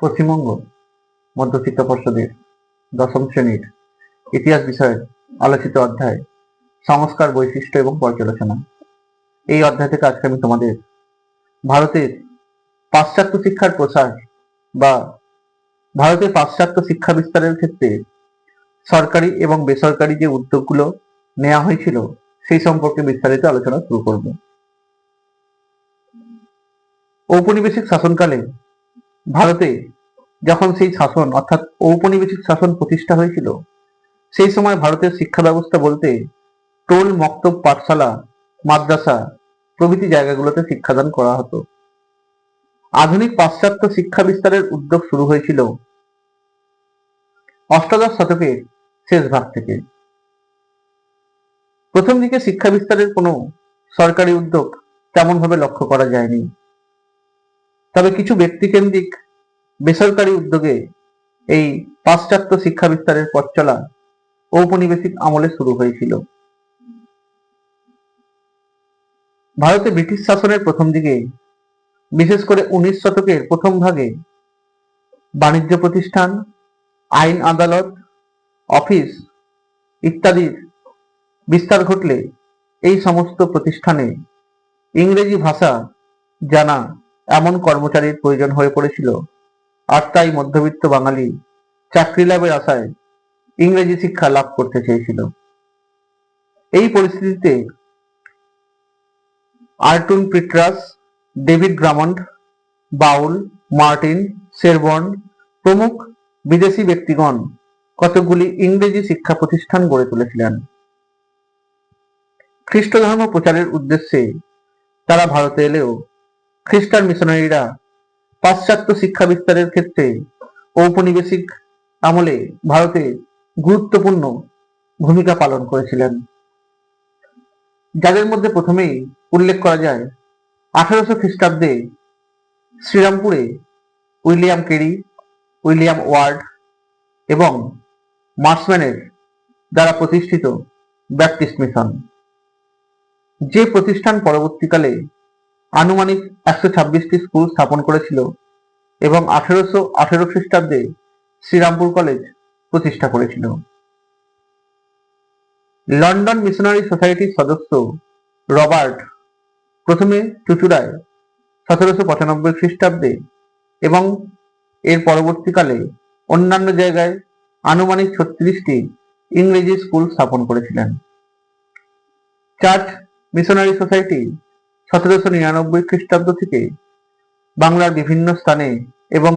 পশ্চিমবঙ্গ মধ্যশিক্ষা পর্ষদের দশম শ্রেণীর ইতিহাস বিষয়ের আলোচিত অধ্যায় সংস্কার, বৈশিষ্ট্য এবং পর্যালোচনা। এই অধ্যায় থেকে আজকে আমি তোমাদের ভারতের পাশ্চাত্য শিক্ষার প্রসার বা ভারতের পাশ্চাত্য শিক্ষা বিস্তারের ক্ষেত্রে সরকারি এবং বেসরকারি যে উদ্যোগগুলো নেওয়া হয়েছিল সেই সম্পর্কে বিস্তারিত আলোচনা শুরু করব। ঔপনিবেশিক শাসনকালে ভারতে যখন সেই শাসন অর্থাৎ ঔপনিবেশিক শাসন প্রতিষ্ঠা হয়েছিল, সেই সময় ভারতের শিক্ষা ব্যবস্থা বলতে টোল, মক্তব, পাঠশালা, মাদ্রাসা প্রভৃতি জায়গাগুলোতে শিক্ষাদান করা হতো। আধুনিক পাশ্চাত্য শিক্ষা বিস্তারের উদ্যোগ শুরু হয়েছিল অষ্টাদশ শতকের শেষ ভাগ থেকে। প্রথম দিকে শিক্ষা বিস্তারের কোনো সরকারি উদ্যোগ তেমন ভাবে লক্ষ্য করা যায়নি, তবে কিছু ব্যক্তিকেন্দ্রিক বেসরকারি উদ্যোগে এই পাশ্চাত্য শিক্ষা বিস্তারের পথ চলা ঔপনিবেশিক আমলে শুরু হয়েছিল। ভারতে ব্রিটিশ শাসনের প্রথম দিকে, বিশেষ করে 19 শতকের প্রথম ভাগে, বাণিজ্য প্রতিষ্ঠান, আইন আদালত, অফিস ইত্যাদির বিস্তার ঘটলে এই সমস্ত প্রতিষ্ঠানে ইংরেজি ভাষা জানা এমন কর্মচারীর প্রয়োজন হয়ে পড়েছিল, আর তাই মধ্যবিত্ত বাঙালি চাকরি লাভের আশায় ইংরেজি শিক্ষা লাভ করতে চেয়েছিল। এই পরিস্থিতিতে আর্টুন পিট্রাস, ডেভিড গ্রামন্ড, বাউল, মার্টিন, শেরবর্ন প্রমুখ বিদেশি ব্যক্তিগণ কতগুলি ইংরেজি শিক্ষা প্রতিষ্ঠান গড়ে তুলেছিলেন। খ্রিস্ট ধর্ম প্রচারের উদ্দেশ্যে তারা ভারতে এলেও খ্রিস্টান মিশনারিরা পাশ্চাত্য শিক্ষা বিস্তারের ক্ষেত্রে ঔপনিবেশিক আমলে ভারতে গুরুত্বপূর্ণ ভূমিকা পালন করেছিলেন, যাদের মধ্যে প্রথমেই উল্লেখ করা যায় 1800 খ্রিস্টাব্দে শ্রীরামপুরে উইলিয়াম কেরি, উইলিয়াম ওয়ার্ড এবং মার্সম্যানের দ্বারা প্রতিষ্ঠিত ব্যাপটিস্ট মিশন, যে প্রতিষ্ঠান পরবর্তীকালে আনুমানিক 126টি স্কুল স্থাপন করেছিল এবং 1818 খ্রিস্টাব্দে শ্রীরামপুর কলেজ প্রতিষ্ঠা করেছিল। লন্ডন মিশনারি সোসাইটির সদস্য রবার্ট প্রথমে চুঁচুড়ায় 1795 খ্রিস্টাব্দে এবং এর পরবর্তীকালে অন্যান্য জায়গায় আনুমানিক 36টি ইংরেজি স্কুল স্থাপন করেছিলেন। চার্চ মিশনারি সোসাইটি 1799 খ্রিস্টাব্দ থেকে বাংলার বিভিন্ন স্থানে এবং